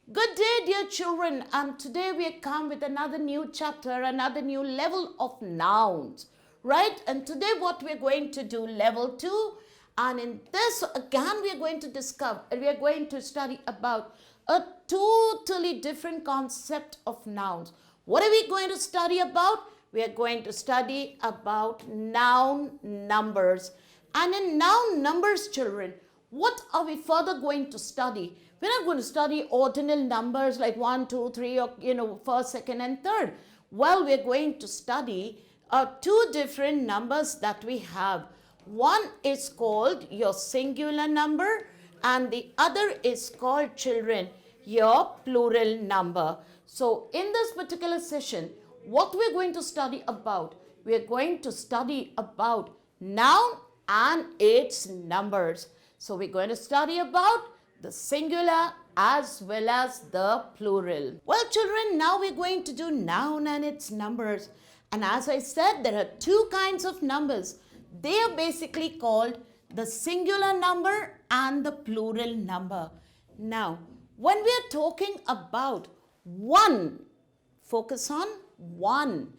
Good day, dear children. Today we come with another new chapter, another new level of nouns, right? And today what we're going to do, level 2. And in this, again, we are going to discover, we are going to study about a totally different concept of nouns. What are we going to study about? We are going to study about noun numbers. And in noun numbers, children, what are we further going to study? We're not going to study ordinal numbers like 1, 2, 3, or first, second, and third. Well, we're going to study two different numbers that we have. One is called your singular number, and the other is called, children, your plural number. So in this particular session, what we're going to study about? We're going to study about noun and its numbers. So we're going to study about the singular as well as the plural. Well, children, now we're going to do noun and its numbers. And as I said, there are two kinds of numbers. They are basically called the singular number and the plural number. Now, when we are talking about one, focus on one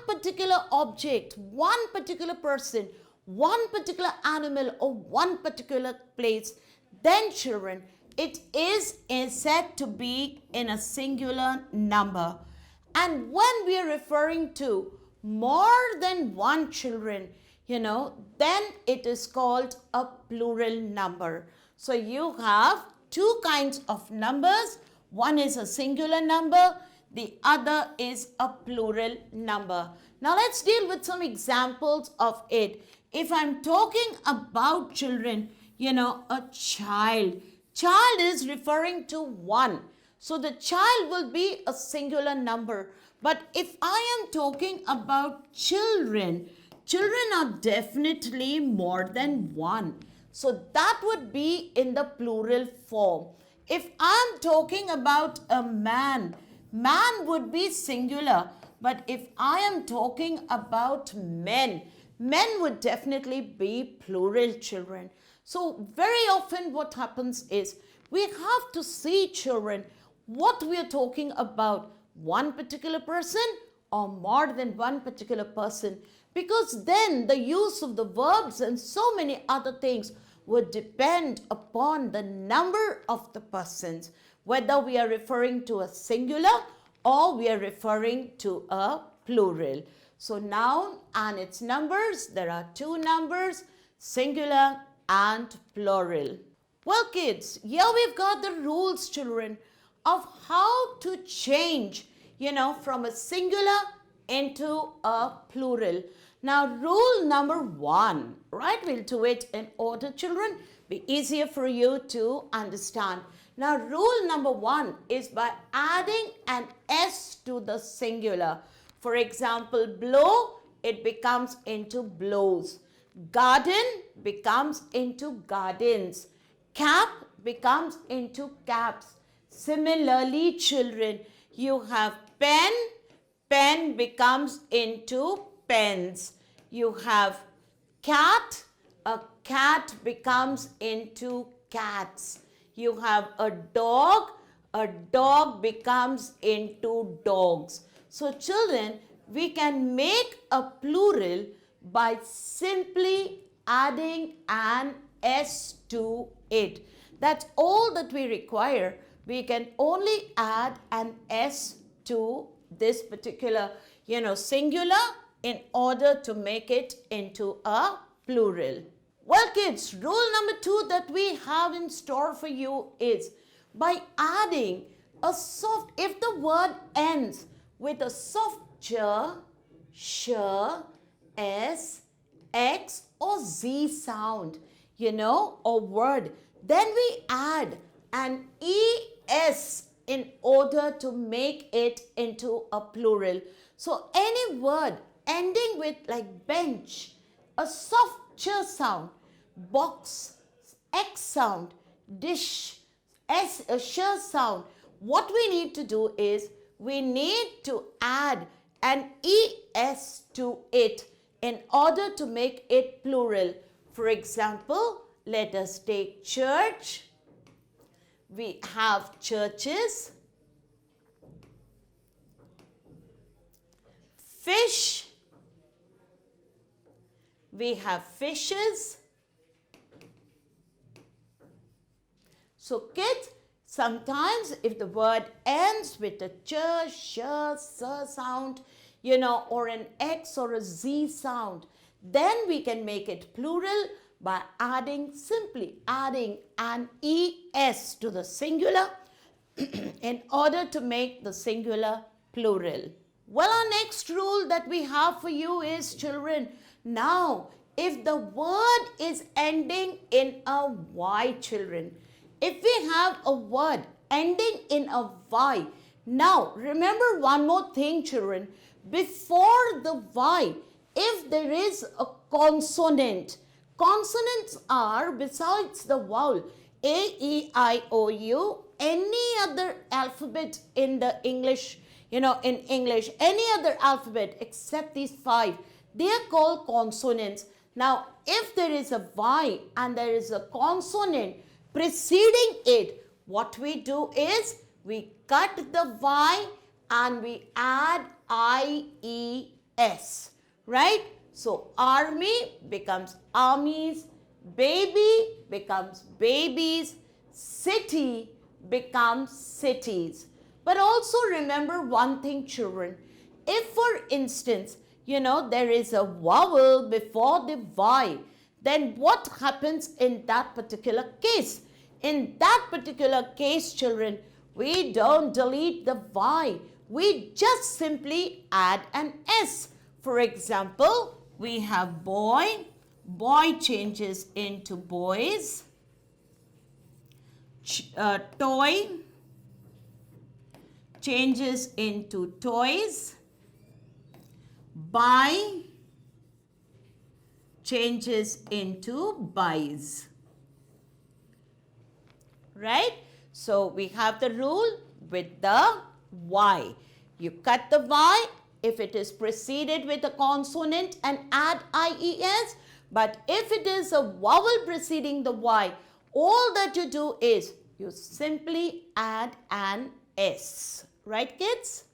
particular object, one particular person, one particular animal, or one particular place, then children, it is said to be in a singular number. And when we are referring to more than one children, then it is called a plural number. So you have two kinds of numbers. One is a singular number, the other is a plural number. Now let's deal with some examples of it. If I'm talking about children, a child. Child is referring to one. So the child will be a singular number. But if I am talking about children, children are definitely more than one. So that would be in the plural form. If I'm talking about a man, man would be singular. But if I am talking about men, men would definitely be plural, children. So very often what happens is we have to see, children, what we are talking about, one particular person or more than one particular person, because then the use of the verbs and so many other things would depend upon the number of the persons, whether we are referring to a singular or we are referring to a plural. So noun and its numbers, there are two numbers, singular and plural. Well, kids, here we've got the rules, children, of how to change, from a singular into a plural. Now, rule number 1, right? We'll do it in order, children. Be easier for you to understand. Now, rule number 1 is by adding an S to the singular. For example, blow, it becomes into blows. Garden becomes into gardens. Cap becomes into caps. Similarly, children, you have pen, pen becomes into pens. You have cat, a cat becomes into cats. You have a dog becomes into dogs. So children, we can make a plural by simply adding an S to it. That's all that we require. We can only add an S to this particular, singular in order to make it into a plural. Well, kids, rule number 2 that we have in store for you is by adding a soft, if the word ends with a soft ch, sh, s, x or z sound, or word, then we add an es in order to make it into a plural. So any word ending with like bench, a soft ch sound, box, x sound, dish, a sh sound, what we need to do is we need to add an es to it in order to make it plural. For example, let us take church, we have churches, fish, we have fishes. So kids, sometimes if the word ends with a ch, sh, s sound, or an x or a z sound, then we can make it plural by simply adding an es to the singular in order to make the singular plural. Well, our next rule that we have for you is, children, now if the word is ending in a y, children, if we have a word ending in a y, now remember one more thing, children. Before the y, if there is a consonant, consonants are, besides the vowel a, e, I, o, u, any other alphabet in the English, in English, any other alphabet except these 5, they are called consonants. Now, if there is a y and there is a consonant preceding it, what we do is we cut the y and we add IES, right? So, army becomes armies, baby becomes babies, city becomes cities. But also remember one thing, children. If, for instance, there is a vowel before the y, then what happens in that particular case? In that particular case, children, we don't delete the y. We just simply add an s. For example, we have boy. Boy changes into boys. Toy changes into toys. Buy changes into buys. Right? So we have the rule with the y. You cut the y if it is preceded with a consonant and add IES. But if it is a vowel preceding the y, all that you do is you simply add an s. Right, kids?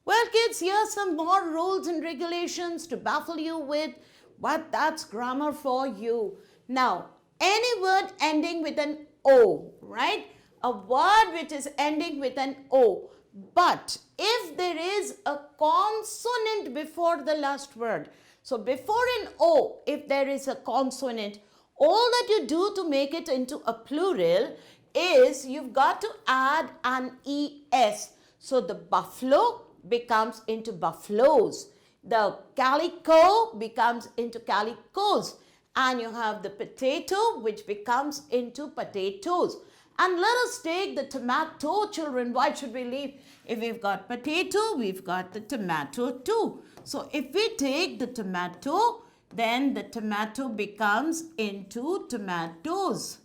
Well, kids, here's some more rules and regulations to baffle you with, but that's grammar for you. Now, any word ending with an O, right? A word which is ending with an O. But if there is a consonant before the last word, so before an O, if there is a consonant, all that you do to make it into a plural is you've got to add an ES. So the buffalo becomes into buffaloes. The calico becomes into calicos. And you have the potato, which becomes into potatoes. And let us take the tomato, children. Why should we leave? If we've got potato, we've got the tomato too. So if we take the tomato, then the tomato becomes into tomatoes.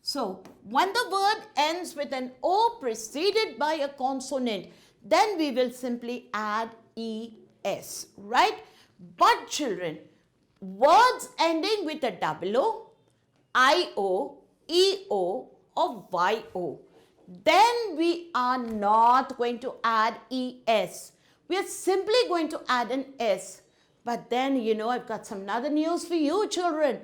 So when the word ends with an O preceded by a consonant, then we will simply add ES, right? But children, words ending with a double O, IO, EO or YO, then we are not going to add ES. We are simply going to add an S. But then, I've got some other news for you, children.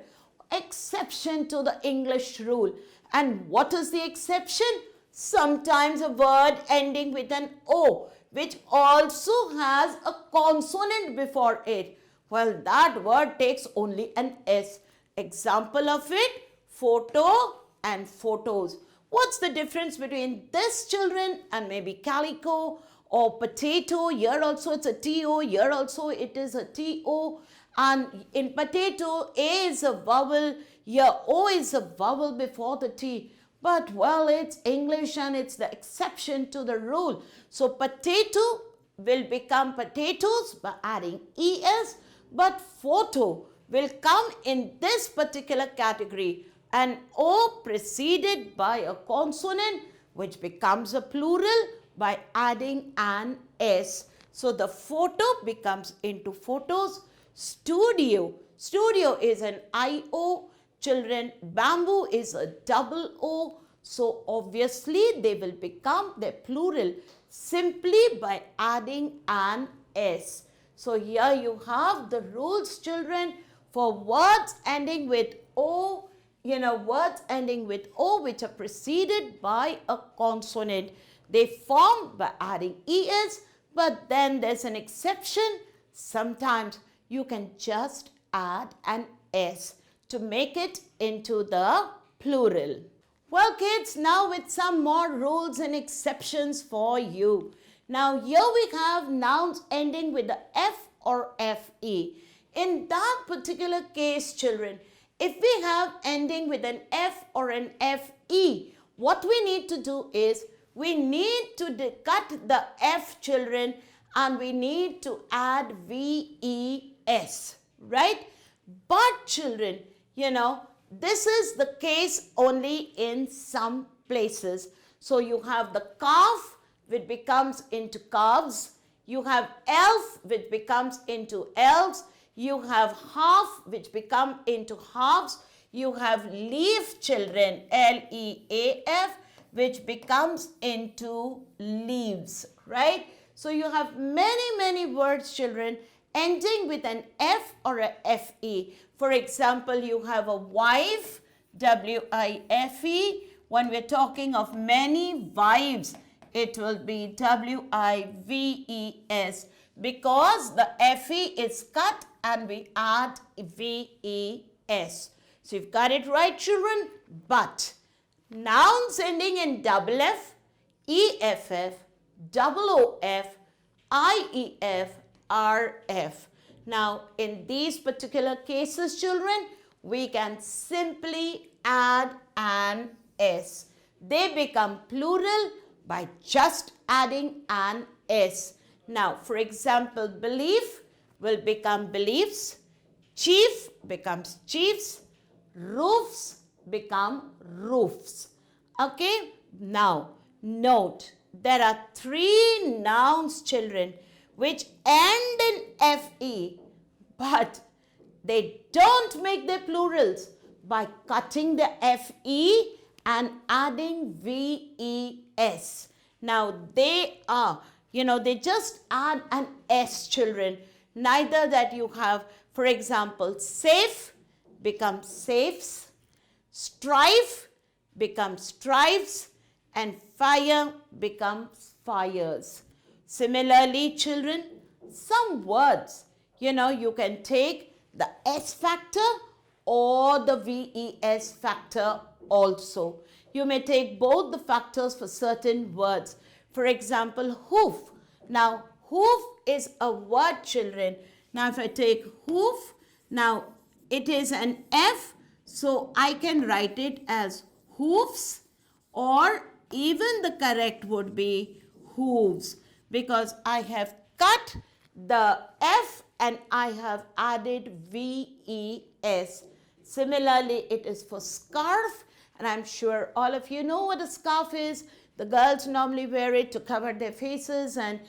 Exception to the English rule. And what is the exception? Sometimes a word ending with an O, which also has a consonant before it. Well, that word takes only an S. Example of it, photo and photos. What's the difference between this, children, and maybe calico or potato? Here also it's a TO, here also it is a TO. And in potato, A is a vowel, here O is a vowel before the T. But, well, it's English and it's the exception to the rule. So, potato will become potatoes by adding ES, but photo will come in this particular category. An O preceded by a consonant, which becomes a plural by adding an S. So, the photo becomes into photos. Studio. Studio is an IO. Children, bamboo is a double O. So obviously they will become the plural simply by adding an S. So here you have the rules, children, for words ending with O, words ending with O which are preceded by a consonant. They form by adding ES, but then there's an exception. Sometimes you can just add an S to make it into the plural. Well, kids, now with some more rules and exceptions for you. Now, here we have nouns ending with the F or FE. In that particular case, children, if we have ending with an F or an FE, what we need to do is we need to cut the F, children, and we need to add VES, right? But, children, this is the case only in some places. So you have the calf, which becomes into calves. You have elf, which becomes into elves. You have half, which become into halves. You have leaf, children, L-E-A-F, which becomes into leaves, right? So you have many words, children, ending with an F or a F-E. For example, you have a wife, W-I-F-E. When we're talking of many wives, it will be W-I-V-E-S, because the F-E is cut and we add V-E-S. So you've got it right, children. But nouns ending in double F, E-F-F, double O-F, I-E-F, R-F. Now, in these particular cases, children, we can simply add an S. They become plural by just adding an S. Now, for example, belief will become beliefs, chief becomes chiefs, roofs become roofs. Okay? Now, note, there are 3 nouns, children, which end in FE, but they don't make their plurals by cutting the FE and adding VES. Now they are, they just add an S, children. Neither that you have, for example, safe becomes safes, strife becomes strives, and fire becomes fires. Similarly, children, some words, you can take the S factor or the VES factor also. You may take both the factors for certain words. For example, hoof. Now, hoof is a word, children. Now, if I take hoof, now it is an F, so I can write it as hoofs, or even the correct would be hooves, because I have cut the F and I have added VES. Similarly, it is for scarf, and I'm sure all of you know what a scarf is. The girls normally wear it to cover their faces and,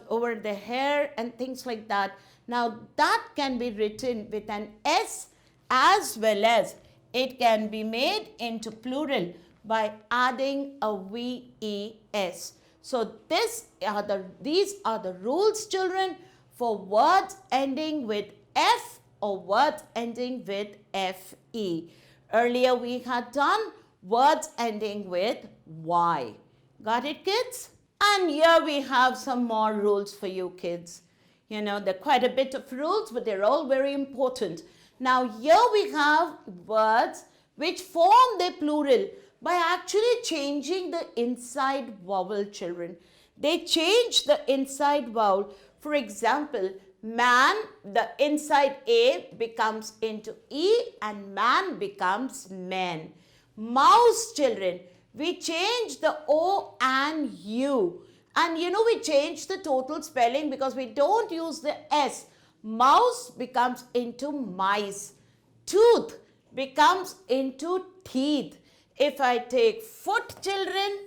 over their hair and things like that. Now, that can be written with an S, as well as it can be made into plural by adding a VES. So these are the rules, children, for words ending with F or words ending with FE. Earlier we had done words ending with Y. Got it, kids? And here we have some more rules for you, kids. There are quite a bit of rules, but they're all very important. Now here we have words which form their plural by actually changing the inside vowel, children. They change the inside vowel. For example, man, the inside A becomes into E and man becomes men. Mouse, children, we change the O and U. And we change the total spelling because we don't use the S. Mouse becomes into mice. Tooth becomes into teeth. If I take foot, children,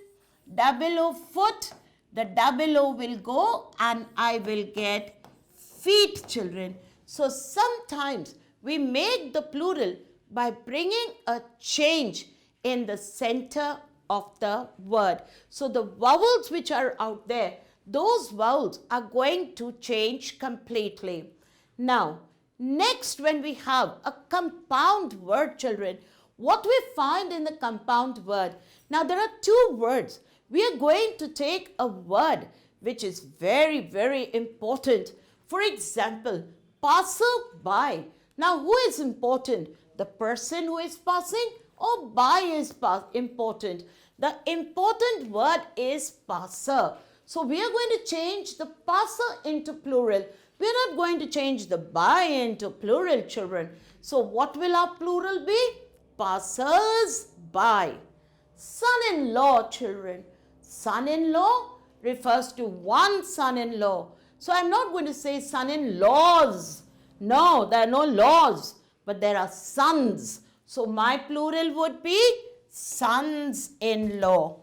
double O foot, the double O will go and I will get feet, children. So sometimes we make the plural by bringing a change in the center of the word. So the vowels which are out there, those vowels are going to change completely. Now, next, when we have a compound word, children, what we find in the compound word? Now, there are two words. We are going to take a word which is very, very important. For example, passer by. Now, who is important? The person who is passing, or by is important? The important word is passer. So, we are going to change the passer into plural. We are not going to change the by into plural, children. So, what will our plural be? Passers by. Son-in-law, children. Son-in-law refers to one son-in-law. So, I'm not going to say son-in-laws. No, there are no laws, but there are sons. So, my plural would be sons-in-law.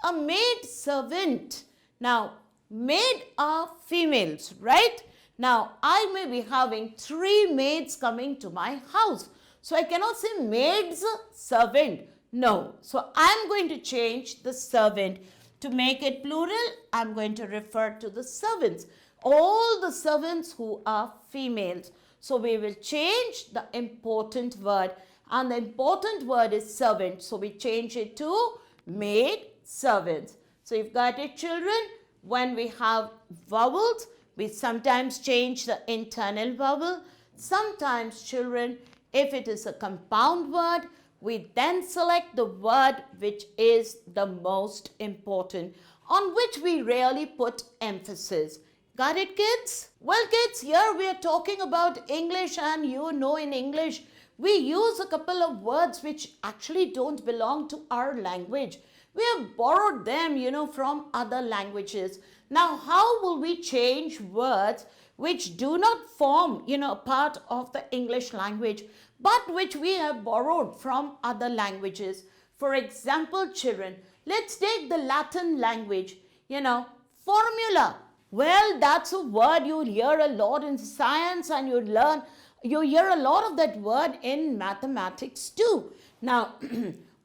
A maid servant. Now, maid are females, right? Now, I may be having 3 maids coming to my house. So, I cannot say maid's servant. No. So, I'm going to change the servant. To make it plural, I'm going to refer to the servants. All the servants who are females. So, we will change the important word. And the important word is servant. So, we change it to maid servants. So, you've got it, children. When we have vowels, we sometimes change the internal vowel. Sometimes, children, if it is a compound word, we then select the word which is the most important, on which we really put emphasis. Got it, kids? Well, kids, here we are talking about English, and you know in English, we use a couple of words which actually don't belong to our language. We have borrowed them, from other languages. Now, how will we change words which do not form, a part of the English language, but which we have borrowed from other languages? For example, children, let's take the Latin language, formula. Well, that's a word you hear a lot in science, and you hear a lot of that word in mathematics too. Now,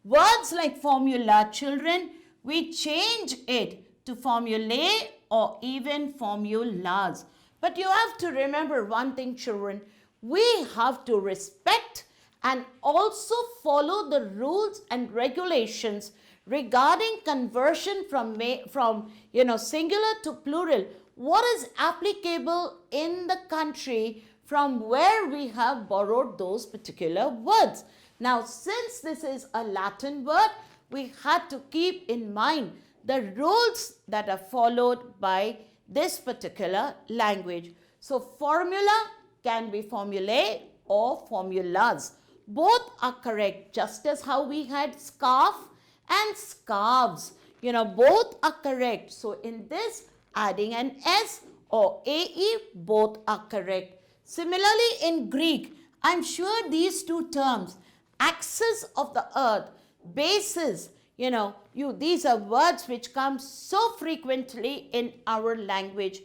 words like formula, children, we change it to formulae or even formulas. But you have to remember one thing, children. We have to respect and also follow the rules and regulations regarding conversion from singular to plural. What is applicable in the country from where we have borrowed those particular words? Now, since this is a Latin word, we had to keep in mind the rules that are followed by this particular language. So, formula can be formulae or formulas. Both are correct, just as how we had scarf and scarves. Both are correct. So, in this, adding an S or AE, both are correct. Similarly, in Greek, I'm sure these two terms, axis of the earth, basis, these are words which come so frequently in our language.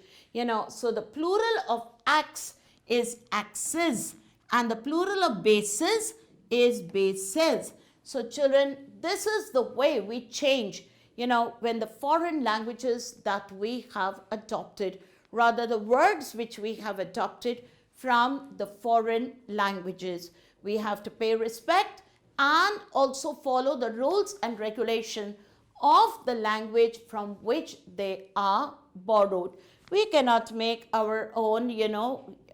So the plural of axe is axes, and the plural of bases is bases. So children, this is the way we change, when the foreign languages that we have adopted, rather the words which we have adopted from the foreign languages. We have to pay respect and also follow the rules and regulation of the language from which they are borrowed. We cannot make our own,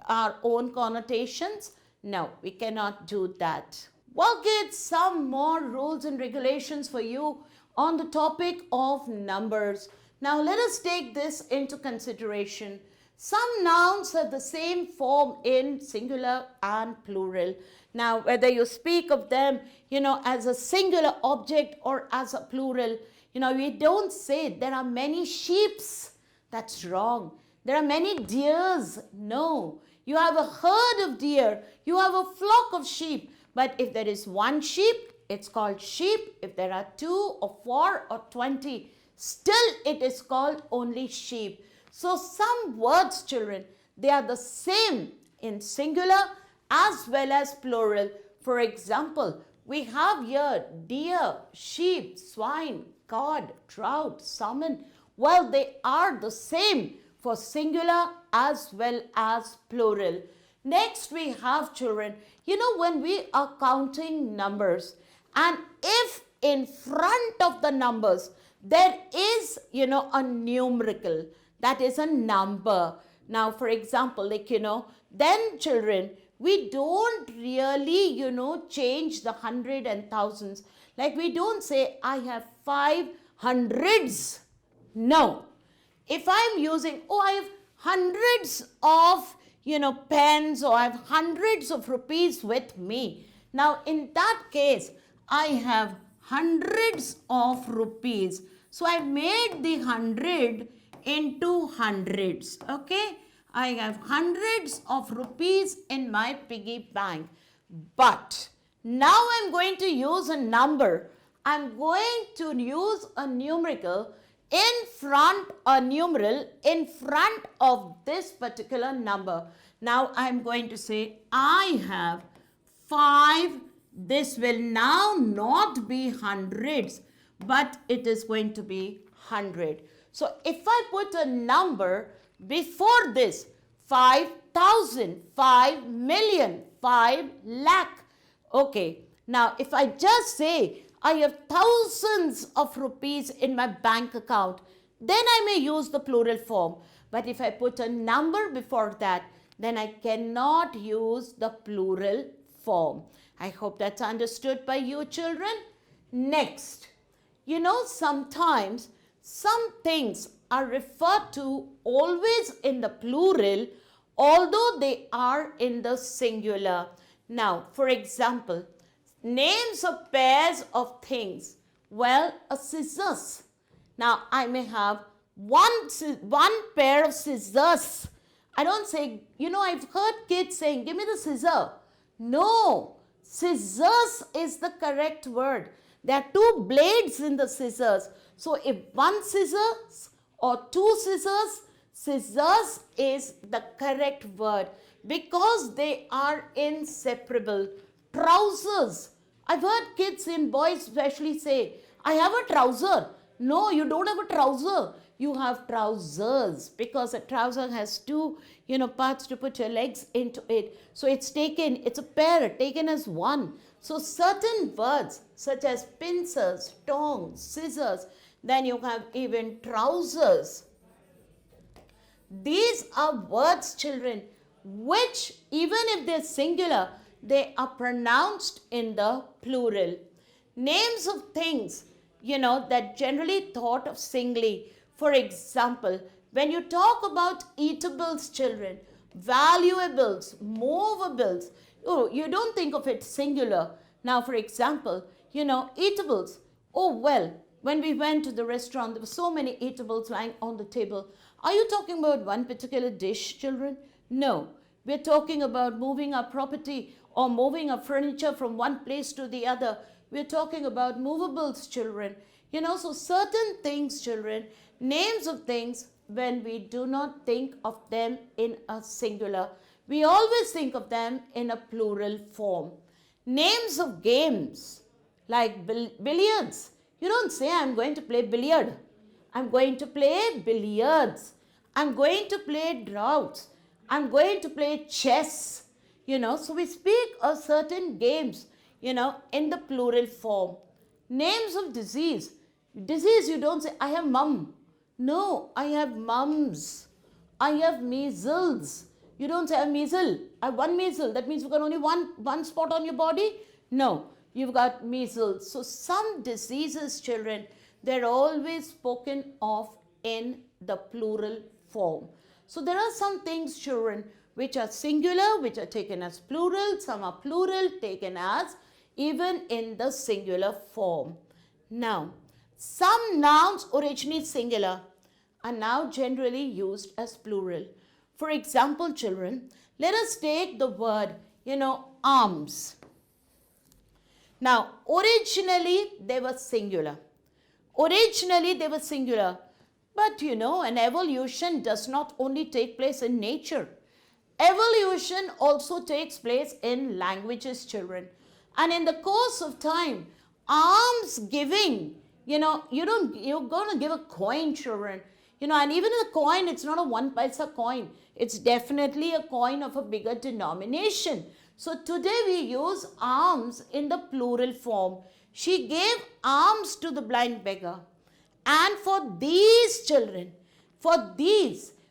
our own connotations. No, we cannot do that. Well, kids, some more rules and regulations for you on the topic of numbers. Now, let us take this into consideration. Some nouns have the same form in singular and plural. Now, whether you speak of them, as a singular object or as a plural, we don't say there are many sheeps. That's wrong. There are many deers. No. You have a herd of deer. You have a flock of sheep. But if there is one sheep, it's called sheep. If there are 2 or 4 or 20, still it is called only sheep. So some words, children, they are the same in singular as well as plural. For example, We have here deer, sheep, swine, cod, trout, salmon. Well, they are the same for singular as well as plural. Next, we have children. When we are counting numbers, and if in front of the numbers there is, a numerical, that is a number. Now, for example, then children, we don't really, change the hundred and thousands. Like we don't say, I have 500s. No. If I'm using, I have hundreds of, pens, or I have hundreds of rupees with me. Now, in that case, I have hundreds of rupees. So, I made the 100 into hundreds. Okay. I have hundreds of rupees in my piggy bank. But now I'm going to use a number. I'm going to use a numerical numeral in front of this particular number. Now I'm going to say I have 5. This will now not be hundreds, but it is going to be 100. So if I put a number before this, 5,000, 5 million, 5 lakh. Okay, now if I just say I have thousands of rupees in my bank account, then I may use the plural form. But if I put a number before that, then I cannot use the plural form. I hope that's understood by you children. Next, sometimes some things are referred to always in the plural, although they are in the singular. Now, for example, names of pairs of things. Well, a scissors. Now, I may have one pair of scissors. I don't say, I've heard kids saying, give me the scissor. No, scissors is the correct word. There are 2 blades in the scissors. So, if one scissors or 2 scissors, scissors is the correct word because they are inseparable. Trousers. I've heard kids and boys especially say, I have a trouser. No, you don't have a trouser. You have trousers because a trouser has 2, parts to put your legs into it. So it's a pair taken as one. So certain words such as pincers, tongs, scissors, then you have even trousers. These are words, children, which even if they're singular, they are pronounced in the plural. Names of things, that generally thought of singly. For example, when you talk about eatables, children, valuables, movables, you don't think of it singular. Now, for example, eatables. Oh, well, when we went to the restaurant, there were so many eatables lying on the table. Are you talking about one particular dish, children? No. We're talking about moving our property or moving our furniture from one place to the other. We're talking about movables, children. So certain things, children, names of things, when we do not think of them in a singular, we always think of them in a plural form. Names of games, like billiards. You don't say, I'm going to play billiard. I'm going to play billiards. I'm going to play draughts. I'm going to play chess. So we speak of certain games, in the plural form. Names of disease. Disease, you don't say, I have mum. No, I have mums. I have measles. You don't say, I have measles. I have one measles. That means you've got only one spot on your body? No, you've got measles. So some diseases, children, they're always spoken of in the plural form. So there are some things, children, which are singular, which are taken as plural. Some are plural, taken as even in the singular form. Now, some nouns originally singular are now generally used as plural. For example, children, let us take the word, arms. Now, originally they were singular. But an evolution does not only take place in nature. Evolution also takes place in languages, children. And in the course of time, alms giving, you're going to give a coin, children. And even the coin, it's not a 1 paisa coin. It's definitely a coin of a bigger denomination. So today we use alms in the plural form. She gave alms to the blind beggar. And for these children,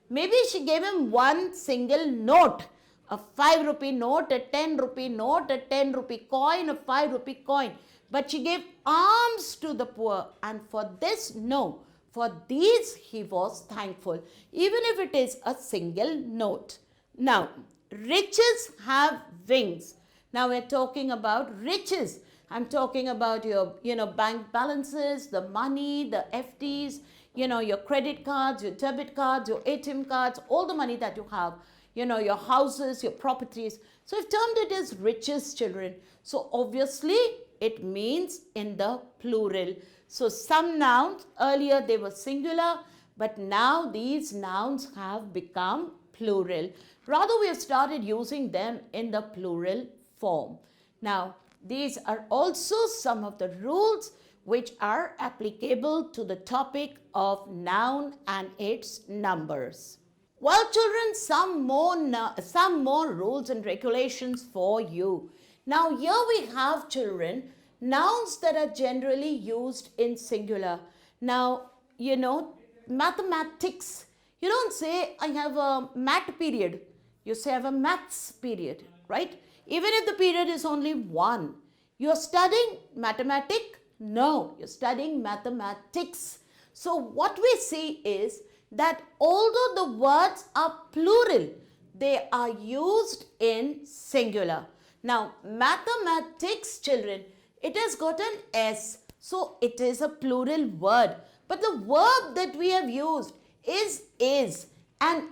maybe she gave him one single note, a 5 rupee note, a 10 rupee note, a 10 rupee coin, a 5 rupee coin. But she gave alms to the poor. And for these he was thankful, even if it is a single note. Now, riches have wings. Now we're talking about riches. I'm talking about your, bank balances, the money, the FDs, your credit cards, your debit cards, your ATM cards, all the money that you have, your houses, your properties. So I've termed it as riches, children. So obviously it means in the plural. So some nouns, earlier they were singular, but now these nouns have become plural. Rather, we have started using them in the plural form. Now, these are also some of the rules which are applicable to the topic of noun and its numbers. Well, children, some more rules and regulations for you. Now, here we have, children, nouns that are generally used in singular. Now, mathematics. You don't say, I have a math period. You say, I have a maths period, right? Even if the period is only one. You're studying mathematics? No, you're studying mathematics. So what we see is that although the words are plural, they are used in singular. Now, mathematics, children, it has got an S, so it is a plural word. But the verb that we have used is. And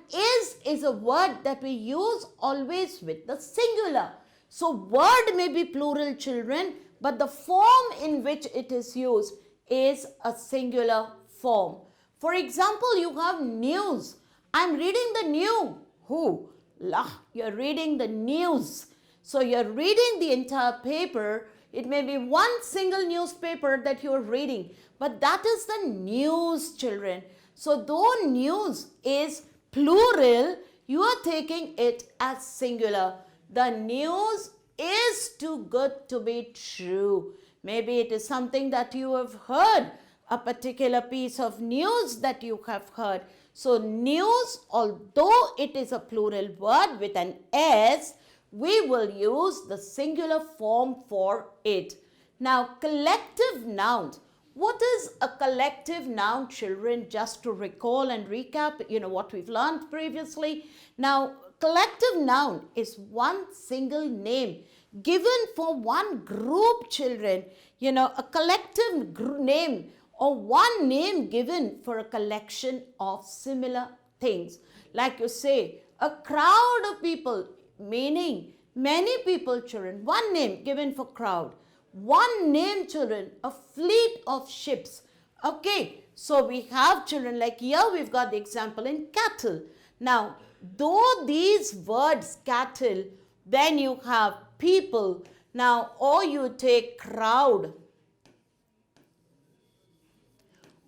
is a word that we use always with the singular. So word may be plural, children, but the form in which it is used is a singular form. For example, you have news. I'm reading the new. Who? La. You're reading the news. So you're reading the entire paper. It may be one single newspaper that you're reading, but that is the news, children. So though news is plural, you are taking it as singular. The news is too good to be true. Maybe it is something that you have heard, a particular piece of news that you have heard. So news, although it is a plural word with an S, we will use the singular form for it. Now, collective nouns. What is a collective noun, children? Just to recall and recap, what we've learned previously. Now, collective noun is one single name given for one group, children. A collective name or one name given for a collection of similar things. Like you say, a crowd of people, meaning many people, children. One name given for crowd. One name, children, a fleet of ships. Okay, so we have, children, like here we've got the example in cattle. Now, though these words cattle, then you have people. Now, or you take crowd,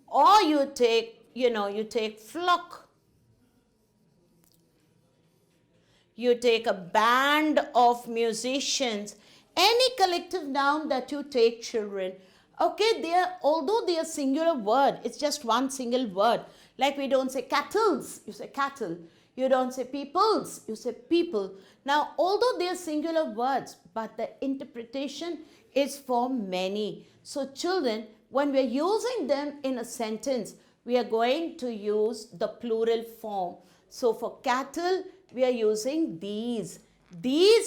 or you take, you take flock. You take a band of musicians. Any collective noun that you take, children, okay, although they are singular word, it's just one single word. Like we don't say cattles, you say cattle. You don't say peoples, you say people. Now, although they are singular words, but the interpretation is for many. So children, when we are using them in a sentence, we are going to use the plural form. So for cattle, we are using these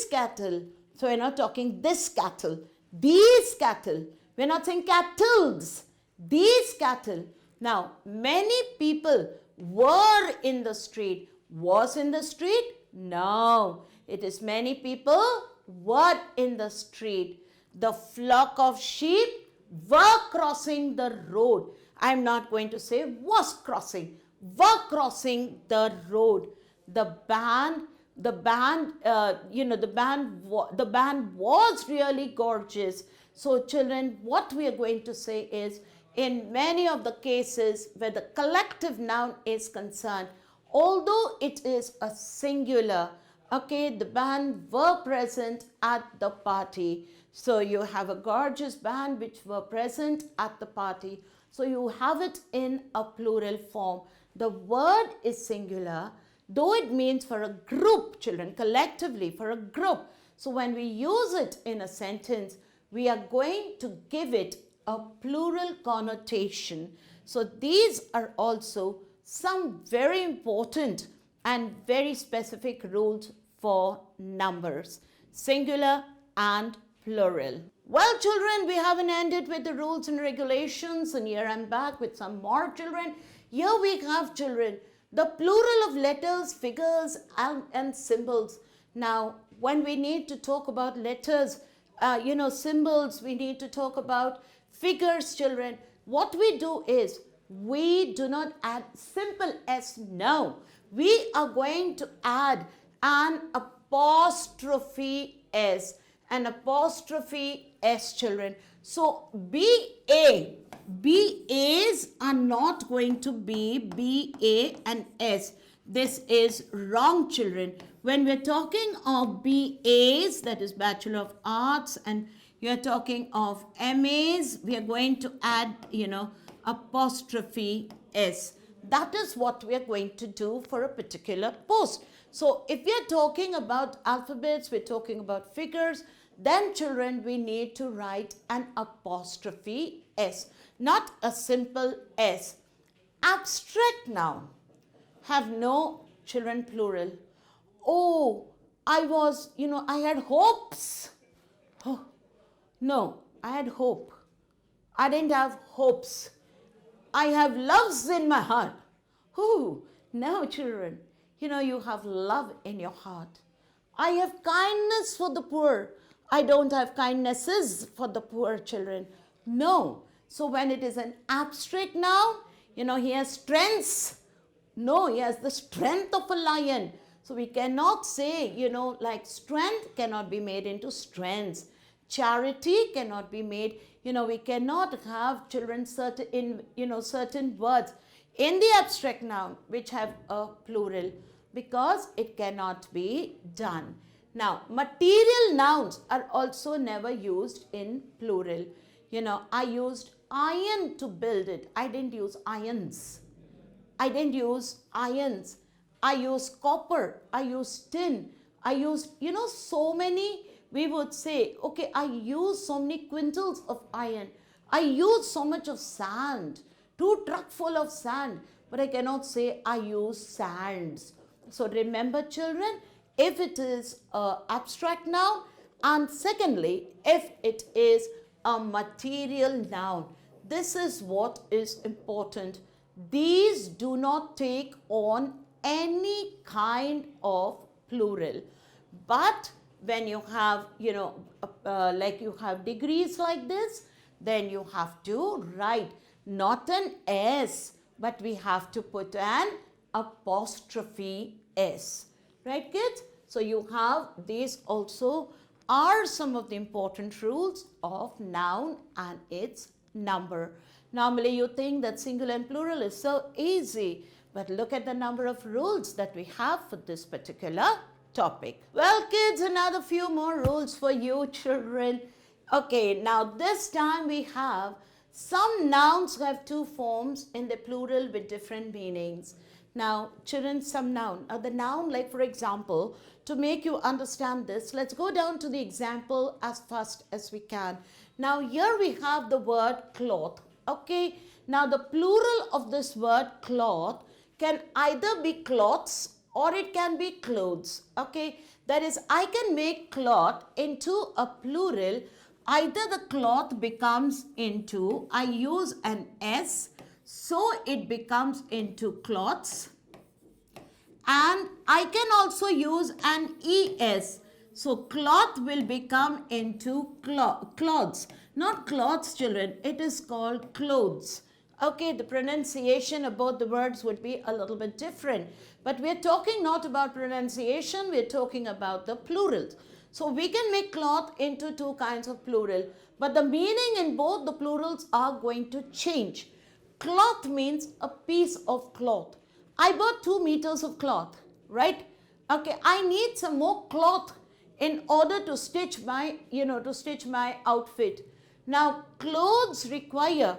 cattle. So we're not talking this cattle, these cattle. We're not saying cattles, these cattle. Now, many people were in the street. Was in the street? No. It is many people were in the street. The flock of sheep were crossing the road. I'm not going to say was crossing. Were crossing the road. The band The band, the band was really gorgeous. So children, what we are going to say is, in many of the cases where the collective noun is concerned, although it is a singular, okay, the band were present at the party. So you have a gorgeous band which were present at the party. So you have it in a plural form. The word is singular, though it means for a group, children, collectively, for a group. So when we use it in a sentence, we are going to give it a plural connotation. So these are also some very important and very specific rules for numbers, singular and plural. Well, children, we haven't ended with the rules and regulations, and here I'm back with some more, children. Here we have, children, the plural of letters, figures, and symbols. Now, when we need to talk about letters, symbols, we need to talk about figures, children. What we do is, we do not add simple s, no. We are going to add an apostrophe s, children. So BAs are not going to be BA and S. This is wrong, children. When we're talking of BAs, that is Bachelor of Arts, and you're talking of MAs, we are going to add, apostrophe S. That is what we are going to do for a particular post. So if we are talking about alphabets, we're talking about figures, then children, we need to write an apostrophe S, not a simple S. Abstract noun have no, children, plural. Oh, I had hopes. Oh, no, I had hope. I didn't have hopes. I have loves in my heart. Oh, no, children, you have love in your heart. I have kindness for the poor. I don't have kindnesses for the poor, children. No. So when it is an abstract noun, he has strengths. No, he has the strength of a lion. So we cannot say, like strength cannot be made into strengths. Charity cannot be made, we cannot have, children, certain words in the abstract noun which have a plural, because it cannot be done. Now, material nouns are also never used in plural. I used iron to build it. I didn't use irons. I didn't use irons. I used copper. I used tin. I used, so many, we would say, okay, I used so many quintals of iron. I used so much of sand, 2 trucks full of sand, but I cannot say I used sands. So remember, children, if it is an abstract noun, and secondly, if it is a material noun, this is what is important. These do not take on any kind of plural. But when you have, like you have degrees like this, then you have to write not an S, but we have to put an apostrophe S. Right, kids? So you have, these also are some of the important rules of noun and its number. Normally you think that singular and plural is so easy, but look at the number of rules that we have for this particular topic. Well, kids, another few more rules for you, children. Okay, now this time we have some nouns have 2 forms in the plural with different meanings. Now, children, some noun. The noun, like for example, to make you understand this, let's go down to the example as fast as we can. Now, here we have the word cloth. Okay, now the plural of this word cloth can either be cloths or it can be clothes. Okay, that is, I can make cloth into a plural. Either the cloth becomes into, I use an S, so it becomes into cloths, and I can also use an ES. So cloth will become into clothes. Not clothes, children, it is called clothes. okay, the pronunciation of both the words would be a little bit different. But we're talking not about pronunciation, we're talking about the plurals. So we can make cloth into two kinds of plural, but the meaning in both the plurals are going to change. Cloth means a piece of cloth. I bought 2 meters of cloth, right? Okay, I need some more cloth in order to stitch my, to stitch my outfit. Now, clothes refer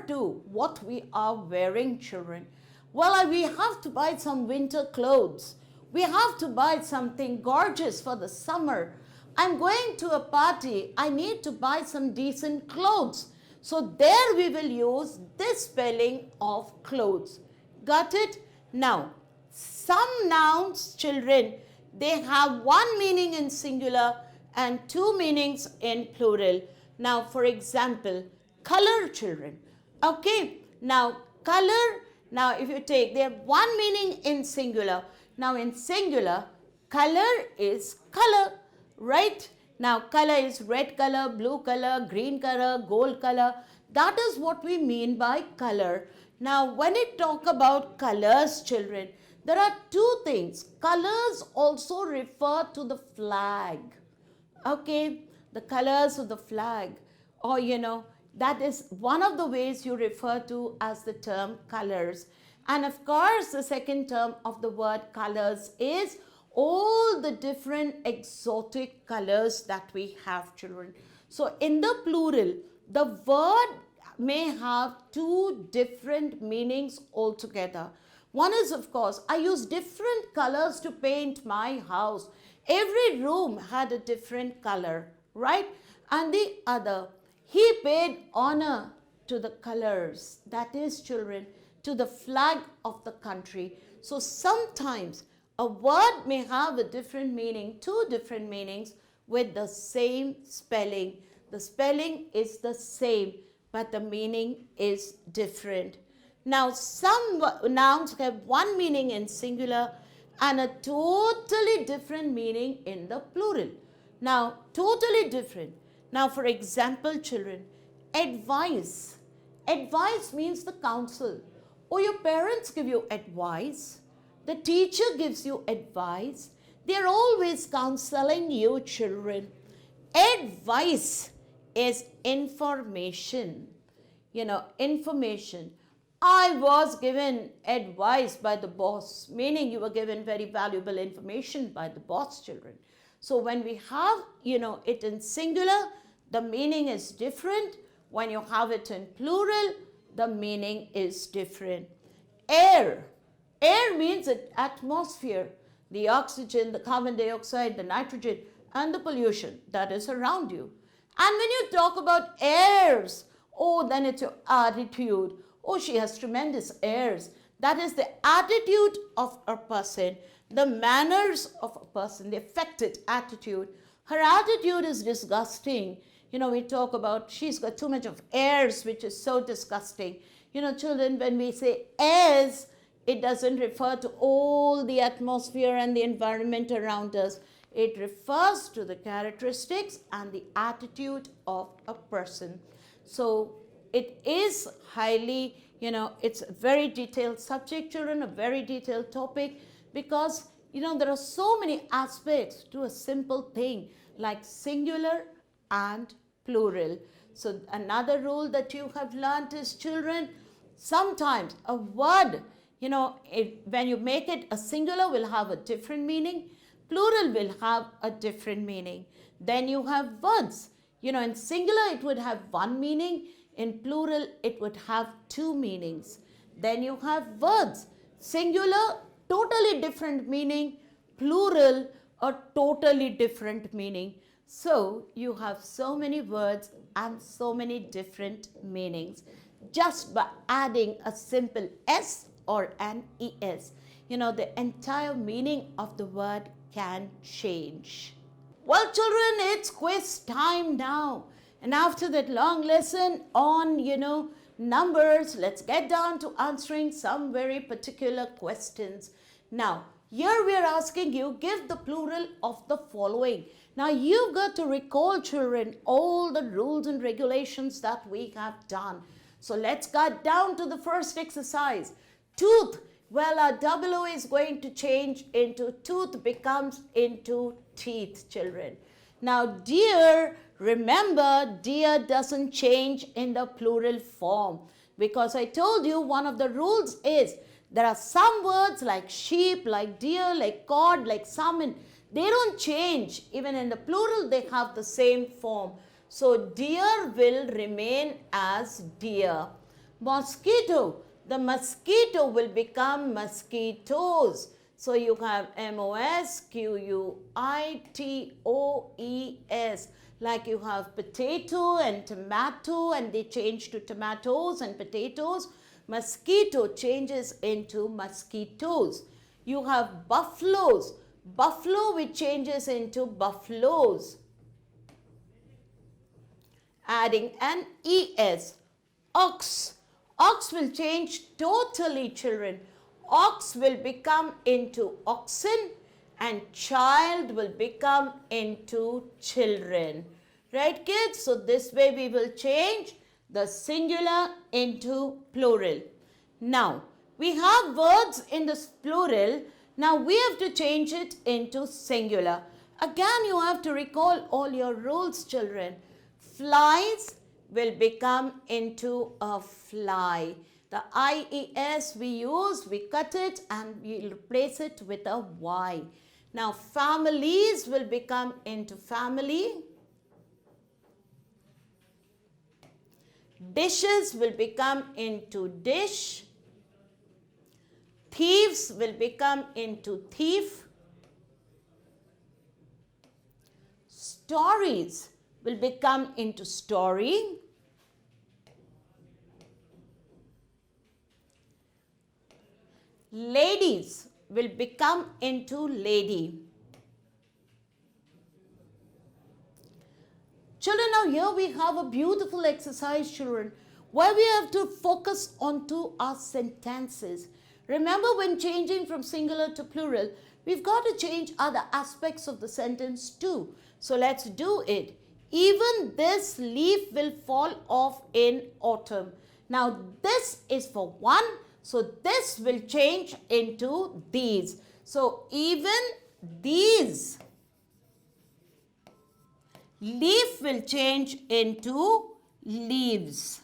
to what we are wearing, children. Well, we have to buy some winter clothes. We have to buy something gorgeous for the summer. I'm going to a party. I need to buy some decent clothes. So there we will use this spelling of clothes. Got it? Now, some nouns, children, they have one meaning in singular and two meanings in plural. Now, for example, color, children. Okay, now color, now if you take, they have one meaning in singular. Now in singular, color is color, right? Now color is red color, blue color, green color, gold color. That is what we mean by color. Now when we talk about colors, children, there are two things. Colors also refer to the flag. Okay, the colors of the flag, or that is one of the ways you refer to as the term colors. And of course, the second term of the word colors is all the different exotic colors that we have, children. So in the plural, the word may have two different meanings altogether. One is, of course, I use different colors to paint my house. Every room had a different color, right? And the other, he paid honor to the colors, that is, children, to the flag of the country. So sometimes a word may have a different meaning, two different meanings with the same spelling. The spelling is the same, but the meaning is different. Now, some nouns have one meaning in singular and a totally different meaning in the plural. Now, totally different. Now, for example, children, advice. Advice means the counsel. Or your parents give you advice. The teacher gives you advice. They're always counseling you, children. Advice is information. Information. I was given advice by the boss, meaning you were given very valuable information by the boss, children. So when we have, it in singular, the meaning is different. When you have it in plural, the meaning is different. Air. Air means an atmosphere, the oxygen, the carbon dioxide, the nitrogen, and the pollution that is around you. And when you talk about airs, then it's your attitude. She has tremendous airs. That is the attitude of a person, the manners of a person, the affected attitude. Her attitude is disgusting. We talk about she's got too much of airs, which is so disgusting. Children, when we say airs, it doesn't refer to all the atmosphere and the environment around us. It refers to the characteristics and the attitude of a person. So it is highly, it's a very detailed subject, children, a very detailed topic, because, there are so many aspects to a simple thing like singular and plural. So another rule that you have learned is, children, sometimes a word, when you make it a singular, will have a different meaning. Plural will have a different meaning. Then you have words. In singular, it would have one meaning. In plural, it would have two meanings. Then you have words. Singular, totally different meaning. Plural, a totally different meaning. So you have so many words and so many different meanings just by adding a simple S or an ES. The entire meaning of the word can change. Well, children, it's quiz time now. And after that long lesson on, numbers, let's get down to answering some very particular questions. Now, here we are asking you, give the plural of the following. Now, you've got to recall, children, all the rules and regulations that we have done. So let's cut down to the first exercise. Tooth. Well, our double O is going to change into tooth, becomes into teeth, children. Now, deer, remember, deer doesn't change in the plural form, because I told you one of the rules is there are some words like sheep, like deer, like cod, like salmon. They don't change. Even in the plural, they have the same form. So, deer will remain as deer. Mosquito. The mosquito will become mosquitoes. So, you have mosquitoes. Like you have potato and tomato, and they change to tomatoes and potatoes. Mosquito changes into mosquitoes. You have buffaloes. Buffalo, which changes into buffaloes, adding an es. Ox. Ox will change totally, children. Ox will become into oxen, and child will become into children. Right, kids? So this way we will change the singular into plural. Now, we have words in this plural. Now we have to change it into singular. Again, you have to recall all your rules, children. Flies will become into a fly. The IES we use, we cut it and we replace it with a Y. Now, families will become into family. Dishes will become into dish. Thieves will become into thief. Stories will become into story. Ladies will become into lady. Children, now here we have a beautiful exercise, children, where we have to focus onto our sentences. Remember, when changing from singular to plural, we've got to change other aspects of the sentence too. So let's do it. Even this leaf will fall off in autumn. Now this is for one, so this will change into these. So even these leaf will change into leaves,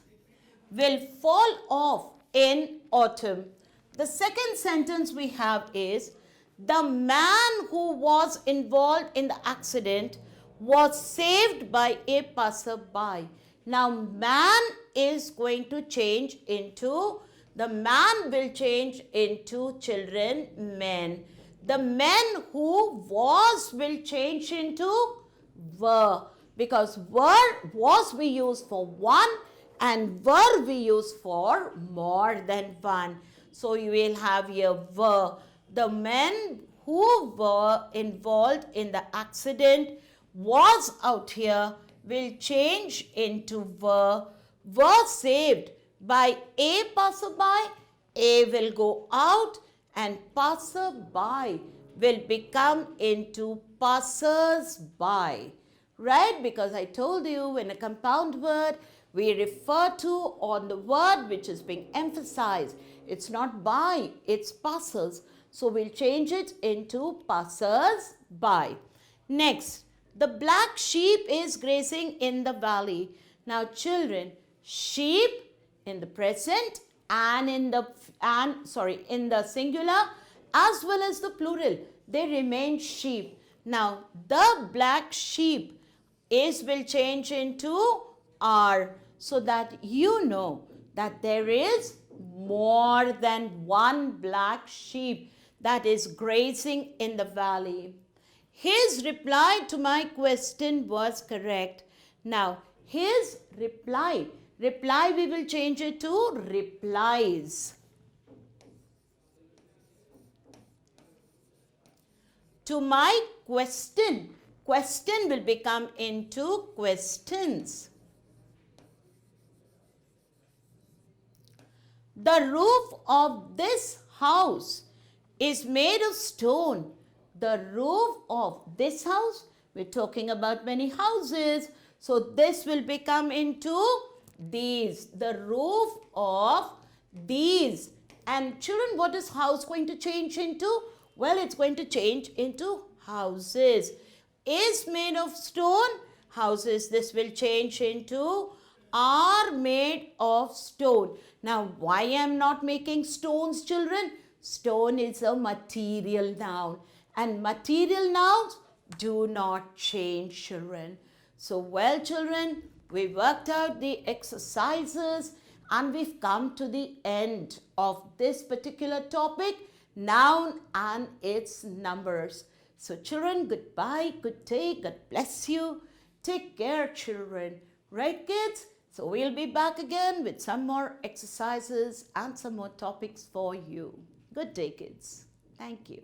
will fall off in autumn. The second sentence we have is, the man who was involved in the accident was saved by a passerby. Now, man is going to change into, the man will change into children, men. The men who was will change into were, because was we use for one and were we use for more than one. So you will have here were. The men who were involved in the accident was out here will change into were saved by a passerby. A will go out and passerby will become into passers-by. Right? Because I told you, when a compound word, we refer to on the word which is being emphasized. It's not by, it's passers. So we'll change it into passers-by. Next, the black sheep is grazing in the valley. Now children, sheep in the present and in the singular as well as the plural, they remain sheep. Now the black sheep will change into are, so that you know that there is more than one black sheep that is grazing in the valley. His reply to my question was correct. Now, his reply we will change it to replies. To my question will become into questions. The roof of this house is made of stone. The roof of this house, we're talking about many houses. So this will become into these. The roof of these. And children, what is house going to change into? Well, it's going to change into houses. Is made of stone. Houses, this will change into are made of stone. Now, why I am not making stones, children? Stone is a material noun. And material nouns do not change, children. So, well, children, we worked out the exercises and we've come to the end of this particular topic, noun and its numbers. So, children, goodbye, good day, God bless you. Take care, children. Right, kids? So, we'll be back again with some more exercises and some more topics for you. Good day, kids. Thank you.